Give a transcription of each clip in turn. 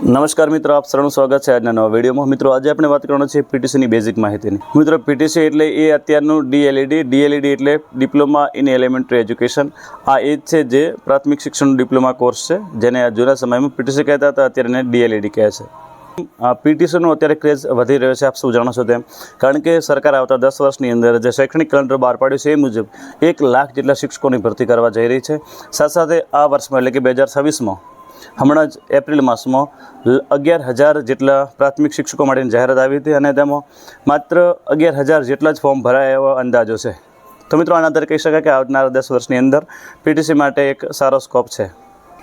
નમસ્કાર મિત્રો, આપ સૌનું સ્વાગત છે આજના નવા વિડીયોમાં। મિત્રો આજે આપણે વાત કરવાની છે પીટીસીની બેઝિક માહિતીની। મિત્રો પીટીસી એટલે એ અત્યારનું ડીએલઈડી એટલે ડિપ્લોમા ઇન એલિમેન્ટરી એજ્યુકેશન। આ એ જ છે જે પ્રાથમિક શિક્ષણનો ડિપ્લોમા કોર્સ છે, જેને જૂના સમયમાં પીટીસી કહેતા હતા, અત્યારે એને ડીએલઈડી કહે છે। પીટીસીનો અત્યારે ક્રેઝ વધી રહ્યો છે, આપ સૌ જાણો છો તેમ, કારણ કે સરકાર આવતા 10 વર્ષની અંદર જે શૈક્ષણિક કેલેન્ડર બહાર પાડ્યું છે એ મુજબ 1 લાખ જેટલા શિક્ષકોની ભરતી કરવા જઈ રહી છે। સાથે સાથે આ વર્ષમાં એટલે કે 2026માં હમણાં જ એપ્રિલ માસમાં 11,000 જેટલા પ્રાથમિક શિક્ષકો માટેની જાહેરાત આવી હતી અને તેમાં માત્ર 11,000 જેટલા જ ફોર્મ ભરાયા એવા અંદાજો છે। તો મિત્રો આના આધારે કહી શકાય કે આવનારા 10 વર્ષની અંદર પીટીસી માટે એક સારો સ્કોપ છે।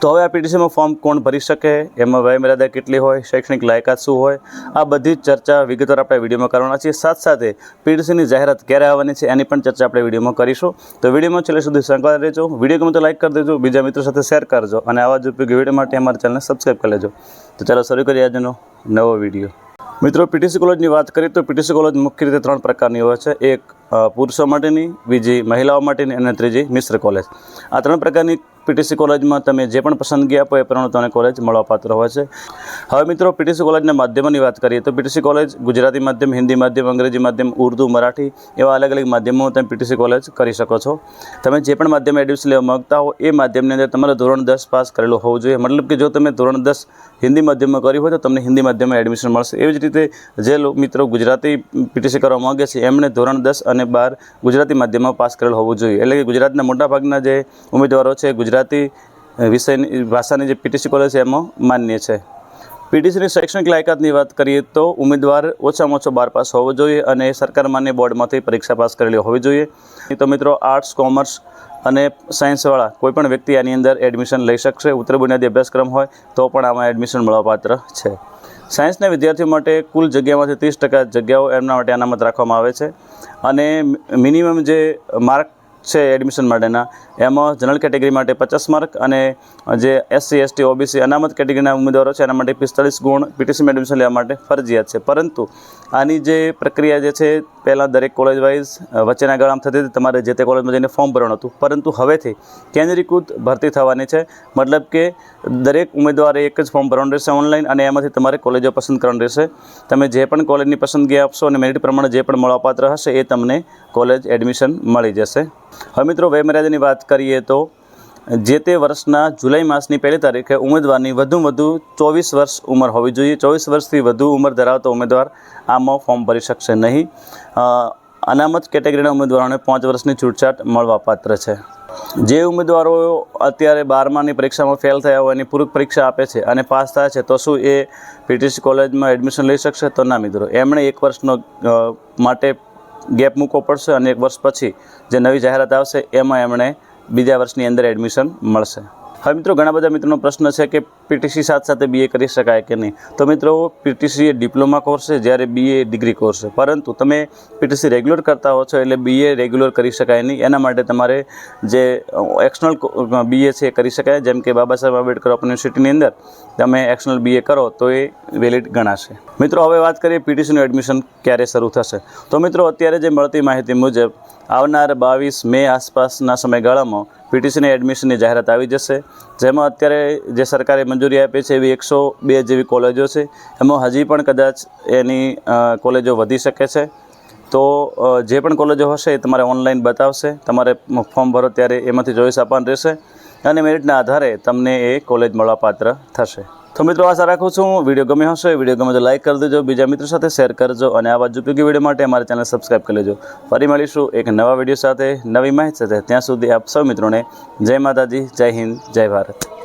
તો હવે આ પીટીસીમાં ફોર્મ કોણ ભરી શકે, એમાં વયમર્યાદા કેટલી હોય, શૈક્ષણિક લાયકાત શું હોય, આ બધી જ ચર્ચા વિગતવાર આપણે વિડીયોમાં કરવાના છીએ। સાથે પીટીસીની જાહેરાત ક્યારે આવવાની છે એની પણ ચર્ચા આપણે વિડીયોમાં કરીશું। તો વિડીયોમાં છેલ્લે સુધી સંકળાયેલા રહેજો, વિડીયો ગમે તો લાઈક કરી દેજો, બીજા મિત્રો સાથે શેર કરજો અને આવા જ ઉપયોગી વિડીયો માટે અમારી ચેનલને સબસ્ક્રાઈબ કરી લેજો। તો ચાલો શરૂ કરીએ આજનો નવો વિડીયો। મિત્રો પીટીસી કોલેજની વાત કરીએ તો પીટીસી કોલેજ મુખ્ય રીતે 3 પ્રકારની હોય છે। એક પુરુષો માટેની, બીજી મહિલાઓ માટેની અને ત્રીજી મિશ્ર કોલેજ। આ 3 પ્રકારની પીટીસી કોલેજમાં તમે જે પણ પસંદગી આપો એ પ્રમાણે તમને કોલેજ મળવાપાત્ર હોય છે। હવે મિત્રો પીટીસી કોલેજના માધ્યમોની વાત કરીએ તો પીટીસી કોલેજ ગુજરાતી માધ્યમ, હિન્દી માધ્યમ, અંગ્રેજી માધ્યમ, ઉર્દૂ, મરાઠી એવા અલગ અલગ માધ્યમો તમે પીટીસી કોલેજ કરી શકો છો। તમે જે પણ માધ્યમ એડમિશન લેવા માગતા હો એ માધ્યમની અંદર તમારે ધોરણ 10 પાસ કરેલું હોવું જોઈએ। મતલબ કે જો તમે ધોરણ 10 હિન્દી માધ્યમમાં કર્યું હોય તો તમને હિન્દી માધ્યમમાં એડમિશન મળશે। એવી જ રીતે જે મિત્રો ગુજરાતી પીટીસી કરવા માગે છે એમણે ધોરણ 10 અને 12 ગુજરાતી માધ્યમમાં પાસ કરેલ હોવું જોઈએ। એટલે કે ગુજરાતના મોટાભાગના જે ઉમેદવારો છે ગુજરાતી વિષયની ભાષાની જે પીટીસી કોલેજ છે એમાં માન્ય છે। પીટીસીની શૈક્ષણિક લાયકાતની વાત કરીએ તો ઉમેદવાર ઓછામાં ઓછો 12 પાસ હોવો જોઈએ અને સરકાર માન્ય બોર્ડમાંથી પરીક્ષા પાસ કરેલી હોવી જોઈએ। તો મિત્રો આર્ટ્સ, કોમર્સ અને સાયન્સવાળા કોઈપણ વ્યક્તિ આની અંદર એડમિશન લઈ શકશે। ઉત્તર બુનિયાદી અભ્યાસક્રમ હોય તો પણ આમાં એડમિશન મળવાપાત્ર છે। સાયન્સના વિદ્યાર્થીઓ માટે કુલ જગ્યામાંથી 30% જગ્યાઓ એમના માટે અનામત રાખવામાં આવે છે અને મિનિમમ જે માર્ક છે એડમિશન માટેના એમાં જનરલ કેટેગરી માટે 50 માર્ક અને જે SC, ST, OBC અનામત કેટેગરીના ઉમેદવારો છે એના માટે 45 ગુણ પીટીસીમાં એડમિશન લેવા માટે ફરજિયાત છે। પરંતુ આની જે પ્રક્રિયા જે છે પહેલાં દરેક કોલેજ વાઇઝ વચ્ચેના ગાળામાં થતી હતી, તમારે જે તે કોલેજમાં જઈને ફોર્મ ભરવાનું હતું, પરંતુ હવેથી કેન્દ્રીકૃત ભરતી થવાની છે। મતલબ કે દરેક ઉમેદવારે એક જ ફોર્મ ભરવાનું રહેશે ઓનલાઈન અને એમાંથી તમારે કોલેજો પસંદ કરવાની રહેશે। તમે જે પણ કોલેજની પસંદગી આપશો અને મેરિટ પ્રમાણે જે પણ મળવાપાત્ર હશે એ તમને કોલેજ એડમિશન મળી જશે। હવે મિત્રો વયમર્યાદાની વાત કરીએ તો જે તે વર્ષના જુલાઈ માસની 1લી તારીખે ઉમેદવારની વધુમાં વધુ 24 વર્ષ ઉંમર હોવી જોઈએ। 24 વર્ષથી વધુ ઉંમર ધરાવતો ઉમેદવાર આમાં ફોર્મ ભરી શકશે નહીં। અનામત કેટેગરીના ઉમેદવારોને 5 વર્ષની છૂટછાટ મળવાપાત્ર છે। જે ઉમેદવારો અત્યારે 12માની પરીક્ષામાં ફેલ થયા હોય એની પૂરક પરીક્ષા આપે છે અને પાસ થાય છે તો શું એ પીટીસી કોલેજમાં એડમિશન લઈ શકશે? તો ના મિત્રો, એમણે 1 વર્ષનો માટે ગેપ મૂકવો પડશે અને 1 વર્ષ પછી જે નવી જાહેરાત આવશે એમાં એમણે બીજા વર્ષની અંદર એડમિશન મળશે। હવે મિત્રો ઘણા બધા મિત્રોનો પ્રશ્ન છે કે પીટીસી સાથે BA કરી શકાય કે નહીં? તો મિત્રો પીટીસી એ ડિપ્લોમા કોર્સ છે, જ્યારે BA ડિગ્રી કોર્સ છે, પરંતુ તમે પીટીસી રેગ્યુલર કરતા હો છો એટલે BA રેગ્યુલર કરી શકાય નહીં। એના માટે તમારે જે એક્સટર્નલ BA છે એ કરી શકાય, જેમ કે બાબા સાહેબ આંબેડકર ઓપન યુનિવર્સિટીની અંદર તમે એક્સટર્નલ BA કરો તો એ વેલિડ ગણાશે। મિત્રો હવે વાત કરીએ પીટીસીનું એડમિશન ક્યારે શરૂ થશે। તો મિત્રો અત્યારે જે મળતી માહિતી મુજબ આવનાર 22 મે આસપાસના સમયગાળામાં પીટીસીની એડમિશનની જાહેરાત આવી જશે, જેમાં અત્યારે જે સરકારે મંજૂરી આપી છે એવી 102 જેવી કોલેજો છે, એમાં હજી પણ કદાચ એની કોલેજો વધી શકે છે। તો જે પણ કોલેજો હશે એ તમારે ઓનલાઈન બતાવશે, તમારે ફોર્મ ભરો ત્યારે એમાંથી ચોઈસ આપવાનું રહેશે અને મેરિટના આધારે તમને એ કોલેજ મળવાપાત્ર થશે। તો મિત્રો આશા રાખું છું વિડીયો ગમ્યો હશે, વિડીયો ગમે તો લાઈક કરી દેજો, બીજા મિત્રો સાથે શેર કરજો અને આવા જ ઉપયોગી વિડીયો માટે અમારી ચેનલ સબસ્ક્રાઈબ કરી લેજો। ફરી મળીશું એક નવા વિડીયો સાથે, નવી માહિતી સાથે। ત્યાં સુધી આપ સૌ મિત્રોને જય માતાજી, જય હિન્દ, જય ભારત।